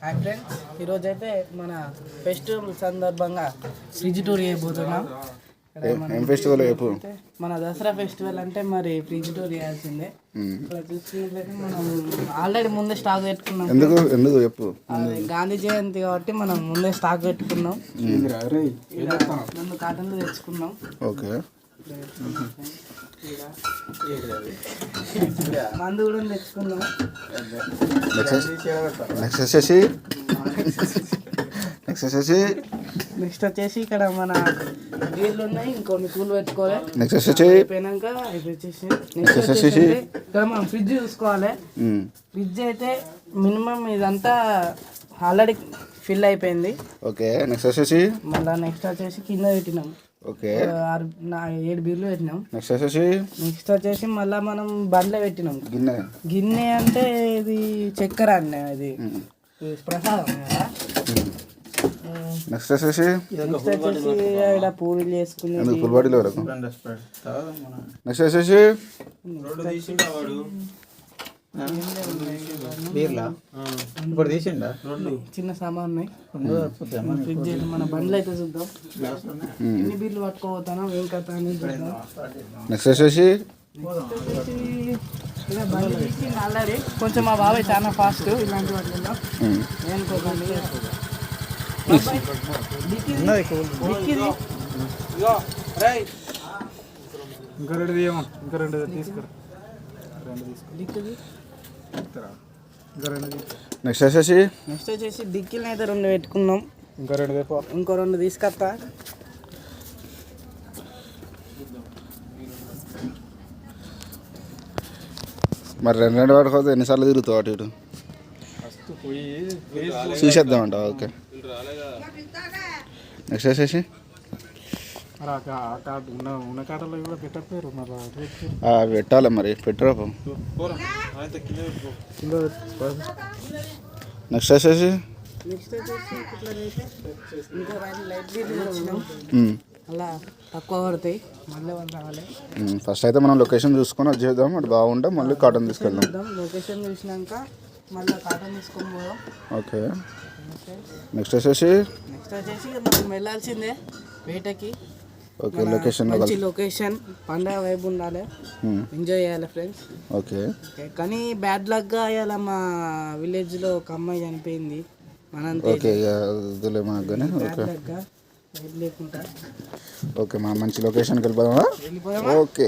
Hi friends, ఈరోజైతే మన festival సందర్భంగా ఫ్రిడ్జ్ టూర్ చేయబోతున్నాం. ఏం ఫెస్టివల్ చెప్పు? మన దసరా ఫెస్టివల్ అంటే మరి ఫ్రిడ్జ్ టూర్ చేయాల్సిందే. ఇక్కడ చూసుకున్నట్లయితే మనం ఆల్రెడీ ముందే స్టాక్ పెట్టుకున్నాం. ఎందుకు చెప్పు? గాంధీ జయంతి కాబట్టి మనం ముందే స్టాక్ పెట్టుకున్నాం. 2 కాటన్లు తెచ్చుకున్నాం. ఓకే, మందు కూడా తెచ్చుకున్నాం. నెక్స్ట్ వచ్చేసి ఇక్కడ మన బీర్లు ఉన్నాయి, ఇంకొన్ని పూలు పెట్టుకోవాలి. అయిపోయినాక నెక్స్ట్ వచ్చేసి ఇక్కడ మనం ఫ్రిడ్జ్ చూసుకోవాలి. ఫ్రిడ్జ్ అయితే మినిమం ఇదంతా ఆల్రెడీ ఫిల్ అయిపోయింది. ఓకే, నెక్స్ట్ వచ్చేసి మళ్ళీ నెక్స్ట్ వచ్చేసి కింద పెట్టినాం. ఓకే, 7 బీర్లు పెట్టినాం. నెక్స్ట్ వచ్చేసి మళ్ళీ మనం బండ్లో పెట్టినాం. గిన్నె అంటే ఇది చక్కెర అన్న, ఇది ప్రసాదం కదా. నెక్స్ట్ వచ్చేసి ఇక్కడ పూరీలు చేసుకుని ఫుల్బాడీలో వరకు. నెక్స్ట్ వచ్చేసి చిన్న సామాన్ ఫ్రిడ్జ్. మన బండ్లు అయితే చూద్దాం ఎన్ని బీర్లు పట్టుకోపోతాను ఏం కథ అని. నెక్స్ట్ వచ్చేసి ఆల్రెడీ కొంచెం మా బాబాయ్ చాలా ఫాస్ట్ ఇలాంటి వాటిలో ఏమనుకోకండి. నెక్స్ట్ వచ్చేసి డిక్కీలు అయితే 2 పెట్టుకున్నాం. ఇంకో 2 తీసుకొస్తా. మరి 2 పట్టుకోతే ఎన్నిసార్లు తిరుగుతావు అటు ఇటు? చూసేద్దామంట. ఓకే, నెక్స్ట్ వచ్చేసి పెట్టాలి మరి, పెట్టరా. నెక్స్ట్ వచ్చేసి అలా తక్కువ పడతాయి. మళ్ళీ రావాలి. ఫస్ట్ అయితే మనం లొకేషన్ చూసుకొని వచ్చేద్దాం. అటు బాగుంటే మళ్ళీ కాటన్ తీసుకెళ్దాం. లొకేషన్ చూసినాక మళ్ళీ కాటన్ తీసుకొని పోదాం. ఓకే, నెక్స్ట్ వచ్చేసి మనం వెళ్ళాల్సిందే వేటకి. ఓకే, లొకేషన్ మంచి లొకేషన్, పండగ వైపు ఉండాలి, ఎంజాయ్ చేయాలి ఫ్రెండ్స్. ఓకే, కానీ బ్యాడ్ లక్గా ఇవాళ మా విలేజ్లో ఒక అమ్మాయి చనిపోయింది. ఓకే, ఓకే, మనం మంచి లొకేషన్కి వెళ్ళిపోదామా? ఓకే.